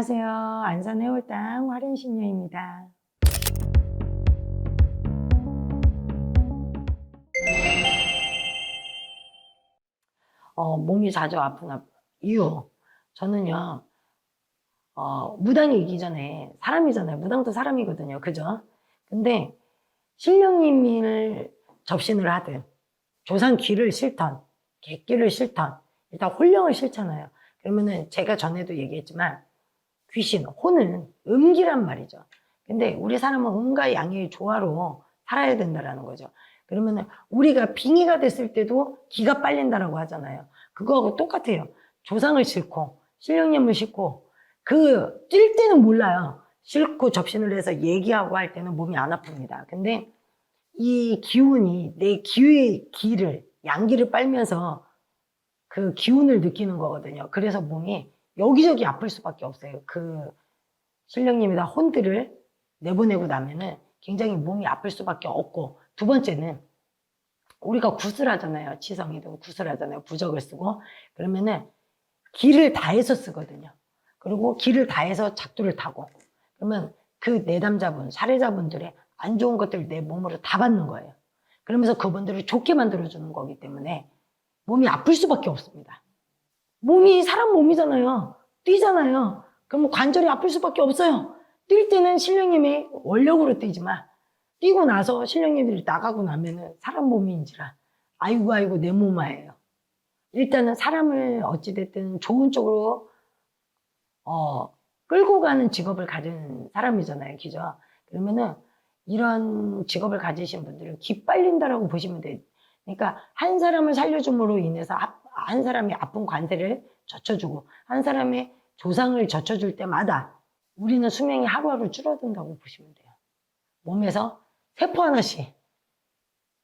안녕하세요. 안산 해월당 화련신녀입니다. 몸이 자주 아픈 이유. 저는요, 무당이기 전에 사람이잖아요. 무당도 사람이거든요. 그죠? 근데 신령님을 접신을 하든, 조상 귀를 싫던, 객기를 싫던, 일단 혼령을 싫잖아요. 그러면은 제가 전에도 얘기했지만, 귀신, 혼은 음기란 말이죠. 근데 우리 사람은 음과 양의 조화로 살아야 된다는 거죠. 그러면은 우리가 빙의가 됐을 때도 기가 빨린다라고 하잖아요. 그거하고 똑같아요. 조상을 싫고 신령님을 싫고 뛸 때는 몰라요. 싫고 접신을 해서 얘기하고 할 때는 몸이 안 아픕니다. 근데 이 기운이 내 기를 양기를 빨면서 그 기운을 느끼는 거거든요. 그래서 몸이 여기저기 아플 수밖에 없어요. 신령님이다 혼들을 내보내고 나면은 굉장히 몸이 아플 수밖에 없고, 두 번째는 우리가 구슬하잖아요. 치성이든 구슬하잖아요. 부적을 쓰고. 그러면은 기를 다해서 쓰거든요. 그리고 기를 다해서 작두를 타고. 그러면 그 내담자분, 사례자분들의 안 좋은 것들 내 몸으로 다 받는 거예요. 그러면서 그분들을 좋게 만들어주는 거기 때문에 몸이 아플 수밖에 없습니다. 몸이 사람 몸이잖아요. 뛰잖아요. 그럼 관절이 아플 수밖에 없어요. 뛸 때는 신령님의 원력으로 뛰지만 뛰고 나서 신령님들이 나가고 나면은 사람 몸인지라 아이고 아이고 내 몸아예요. 일단은 사람을 어찌됐든 좋은 쪽으로 끌고 가는 직업을 가진 사람이잖아요. 그죠? 그러면은 이런 직업을 가지신 분들은 기빨린다라고 보시면 돼요. 그러니까 한 사람을 살려줌으로 인해서 한 사람이 아픈 관세를 젖혀주고 한 사람의 조상을 젖혀줄 때마다 우리는 수명이 하루하루 줄어든다고 보시면 돼요. 몸에서 세포 하나씩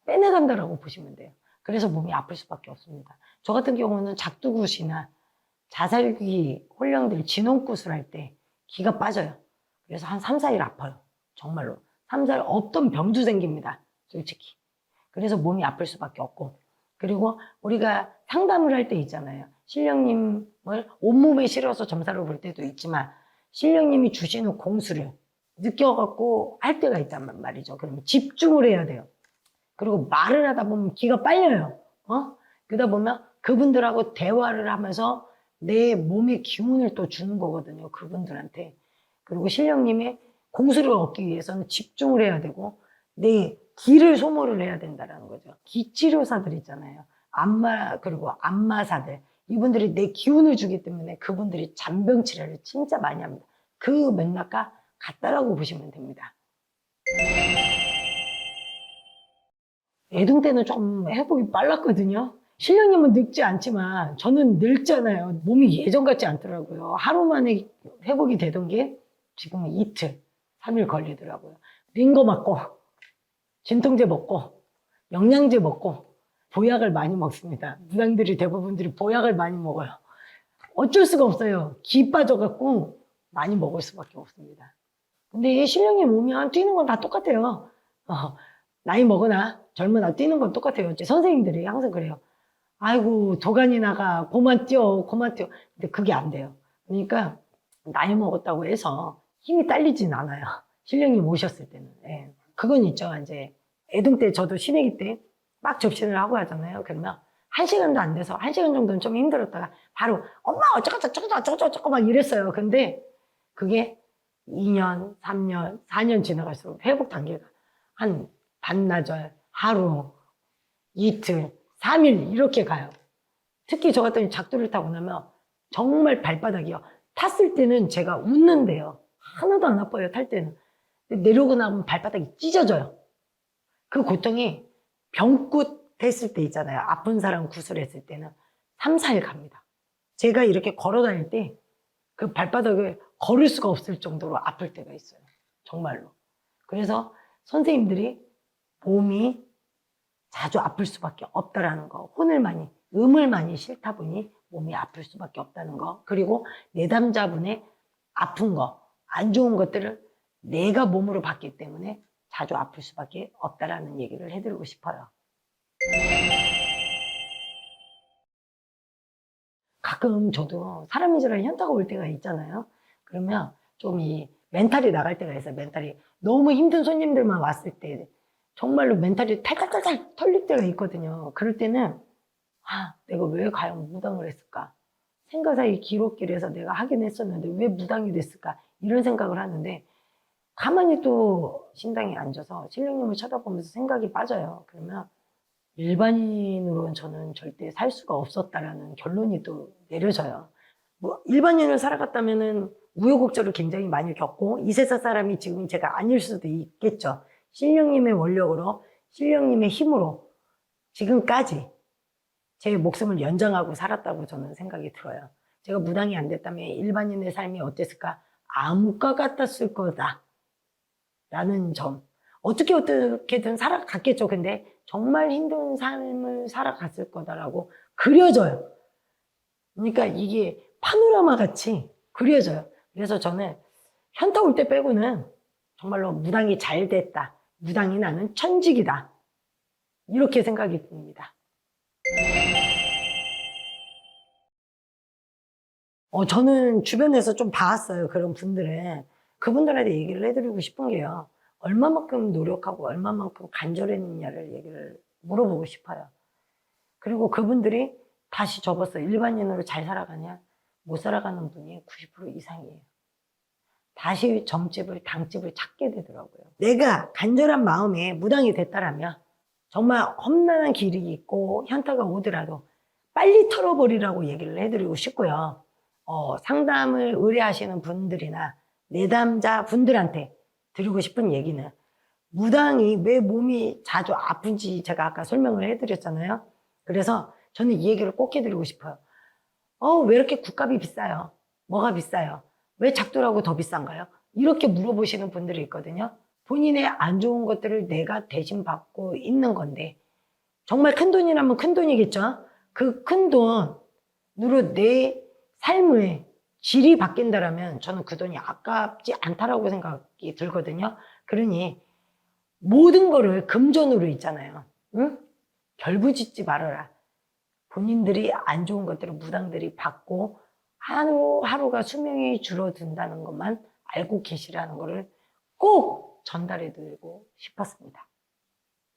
빼내간다라고 보시면 돼요. 그래서 몸이 아플 수밖에 없습니다. 저 같은 경우는 작두굿이나 자살귀 혼령들 진홍굿을 할 때 기가 빠져요. 그래서 한 3, 4일 아파요. 정말로. 3, 4일 없던 병도 생깁니다. 솔직히. 그래서 몸이 아플 수밖에 없고. 그리고 우리가 상담을 할 때 있잖아요. 신령님을 온몸에 실어서 점사를 볼 때도 있지만 신령님이 주시는 공수를 느껴갖고 할 때가 있단 말이죠. 그러면 집중을 해야 돼요. 그리고 말을 하다 보면 기가 빨려요. 그러다 보면 그분들하고 대화를 하면서 내 몸의 기운을 또 주는 거거든요. 그분들한테. 그리고 신령님의 공수를 얻기 위해서는 집중을 해야 되고 내 기를 소모를 해야 된다는 거죠. 기치료사들 있잖아요. 그리고 안마사들. 이분들이 내 기운을 주기 때문에 그분들이 잔병치레를 진짜 많이 합니다. 그 맥락과 같다라고 보시면 됩니다. 애동 때는 좀 회복이 빨랐거든요. 신령님은 늙지 않지만 저는 늙잖아요. 몸이 예전 같지 않더라고요. 하루 만에 회복이 되던 게 지금은 이틀, 3일 걸리더라고요. 링거 맞고, 진통제 먹고, 영양제 먹고, 보약을 많이 먹습니다. 무당들이 대부분들이 보약을 많이 먹어요. 어쩔 수가 없어요. 기 빠져갖고 많이 먹을 수밖에 없습니다. 근데 신령님 오면 뛰는 건 다 똑같아요. 나이 먹으나 젊으나 뛰는 건 똑같아요. 제 선생님들이 항상 그래요. 아이고 도가니 나가 고만 뛰어 고만 뛰어. 근데 그게 안 돼요. 그러니까 나이 먹었다고 해서 힘이 딸리진 않아요. 신령님 오셨을 때는. 예. 그건 있죠. 이제 애동 때 저도 신애기 때 막 접신을 하고 하잖아요. 그러면 1시간도 안 돼서 1시간 정도는 좀 힘들었다가 바로 엄마 어쩌고 막 이랬어요. 근데 그게 2년, 3년, 4년 지나갈수록 회복 단계가 한 반나절, 하루, 이틀, 3일 이렇게 가요. 특히 저 같은 작두를 타고 나면 정말 발바닥이요. 탔을 때는 제가 웃는데요. 하나도 안 아파요, 탈 때는. 근데 내려오고 나면 발바닥이 찢어져요. 그 고통이 병굿 했을 때 있잖아요. 아픈 사람 구슬했을 때는 3, 4일 갑니다. 제가 이렇게 걸어 다닐 때 그 발바닥을 걸을 수가 없을 정도로 아플 때가 있어요. 정말로. 그래서 선생님들이 몸이 자주 아플 수밖에 없다라는 거. 음을 많이 싫다 보니 몸이 아플 수밖에 없다는 거. 그리고 내담자분의 아픈 거, 안 좋은 것들을 내가 몸으로 받기 때문에 자주 아플 수밖에 없다라는 얘기를 해드리고 싶어요. 가끔 저도 사람이 저랑 현타가 올 때가 있잖아요. 그러면 좀 이 멘탈이 나갈 때가 있어요. 멘탈이 너무 힘든 손님들만 왔을 때 정말로 멘탈이 탈탈탈탈 털릴 때가 있거든요. 그럴 때는 내가 왜 과연 무당을 했을까? 생가사의 기록길에서 내가 하긴 했었는데 왜 무당이 됐을까? 이런 생각을 하는데 가만히 또 신당에 앉아서 신령님을 쳐다보면서 생각이 빠져요. 그러면 일반인으로는 저는 절대 살 수가 없었다라는 결론이 또 내려져요. 뭐 일반인을 살아갔다면은 우여곡절을 굉장히 많이 겪고 이 세상 사람이 지금 제가 아닐 수도 있겠죠. 신령님의 원력으로, 신령님의 힘으로 지금까지 제 목숨을 연장하고 살았다고 저는 생각이 들어요. 제가 무당이 안 됐다면 일반인의 삶이 어땠을까? 암과 같았을 거다. 라는 점. 어떻게든 살아갔겠죠. 근데 정말 힘든 삶을 살아갔을 거다라고 그려져요. 그러니까 이게 파노라마 같이 그려져요. 그래서 저는 현타 올 때 빼고는 정말로 무당이 잘 됐다. 무당이 나는 천직이다. 이렇게 생각이 듭니다. 저는 주변에서 좀 봐왔어요. 그런 분들은. 그분들한테 얘기를 해드리고 싶은 게요. 얼마만큼 노력하고 얼마만큼 간절했느냐를 얘기를 물어보고 싶어요. 그리고 그분들이 다시 접어서 일반인으로 잘 살아가냐? 못 살아가는 분이 90% 이상이에요. 다시 점집을, 당집을 찾게 되더라고요. 내가 간절한 마음에 무당이 됐다라면 정말 험난한 길이 있고 현타가 오더라도 빨리 털어버리라고 얘기를 해드리고 싶고요. 상담을 의뢰하시는 분들이나 내담자 분들한테 드리고 싶은 얘기는 무당이 왜 몸이 자주 아픈지 제가 아까 설명을 해드렸잖아요. 그래서 저는 이 얘기를 꼭 해드리고 싶어요. 왜 이렇게 국값이 비싸요? 뭐가 비싸요? 왜 작두라고 더 비싼가요? 이렇게 물어보시는 분들이 있거든요. 본인의 안 좋은 것들을 내가 대신 받고 있는 건데 정말 큰 돈이라면 큰 돈이겠죠? 그 큰 돈으로 내 삶의 질이 바뀐다라면 저는 그 돈이 아깝지 않다라고 생각이 들거든요. 그러니 모든 거를 금전으로 있잖아요. 응? 결부짓지 말아라. 본인들이 안 좋은 것들을 무당들이 받고 하루하루가 수명이 줄어든다는 것만 알고 계시라는 것을 꼭 전달해 드리고 싶었습니다.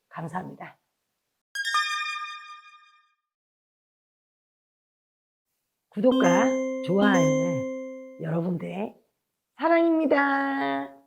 감사합니다. 구독과 좋아요는 여러분들의 사랑입니다.